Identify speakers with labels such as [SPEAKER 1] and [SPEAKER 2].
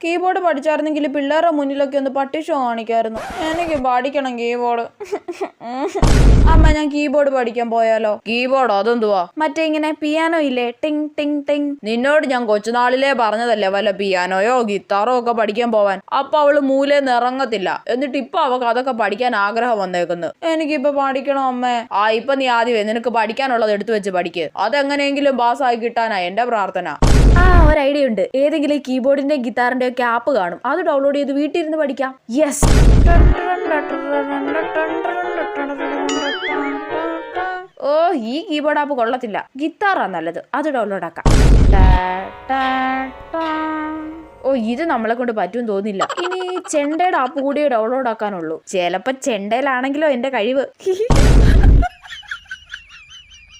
[SPEAKER 1] Keyboard പഠിച്ചായിരുന്നെങ്കിൽ പിള്ളേരുടെ മുന്നിലൊക്കെ ഒന്ന് പട്ടി ഷോ കാണിക്കായിരുന്നു. എനിക്ക് പഠിക്കണം കീബോർഡ്. അമ്മ ഞാൻ കീബോർഡ് പഠിക്കാൻ പോയാലോ? കീബോർഡ് അതെന്തുവാ? മറ്റേ ഇങ്ങനെ പിയാനോ ഇല്ലേ, ടിങ് ടിങ് ടിങ്. നിന്നോട് ഞാൻ കൊച്ചുനാളിലേ പറഞ്ഞതല്ലേ വല്ല പിയാനോയോ ഗിത്താറോ ഒക്കെ പഠിക്കാൻ പോവാൻ. അപ്പൊ അവള് മൂലേന്ന് ഇറങ്ങത്തില്ല. എന്നിട്ട് ഇപ്പൊ അവക്ക് അതൊക്കെ പഠിക്കാൻ ആഗ്രഹം വന്നേക്കുന്നു. എനിക്കിപ്പൊ പഠിക്കണം അമ്മേ. ഇപ്പൊ നീ ആദ്യമേ നിനക്ക് പഠിക്കാനുള്ളത് എടുത്തു വെച്ച് പഠിക്ക്. അതെങ്ങനെയെങ്കിലും പാസ്സായി കിട്ടാനാ എന്റെ പ്രാർത്ഥന. ഒരു ഐഡിയ ഉണ്ട്. ഏതെങ്കിലും കീബോർഡിന്റെ ഗിത്താറിന്റെ ഒക്കെ ആപ്പ് കാണും, അത് ഡൗൺലോഡ് ചെയ്ത് വീട്ടിൽ ഇരുന്ന് പഠിക്കാം. യെസ്. ഈ കീബോർഡ് ആപ്പ് കൊള്ളത്തില്ല, ഗിത്താറാ നല്ലത്, അത് ഡൗൺലോഡ് ആക്കാം. ഇത് നമ്മളെ കൊണ്ട് പറ്റുമെന്ന് തോന്നില്ല. ഇനി ചെണ്ടയുടെ ആപ്പ് കൂടി ഡൗൺലോഡ് ആക്കാനുള്ളൂ. ചിലപ്പോ ചെണ്ടയിലാണെങ്കിലോ എന്റെ കഴിവ്.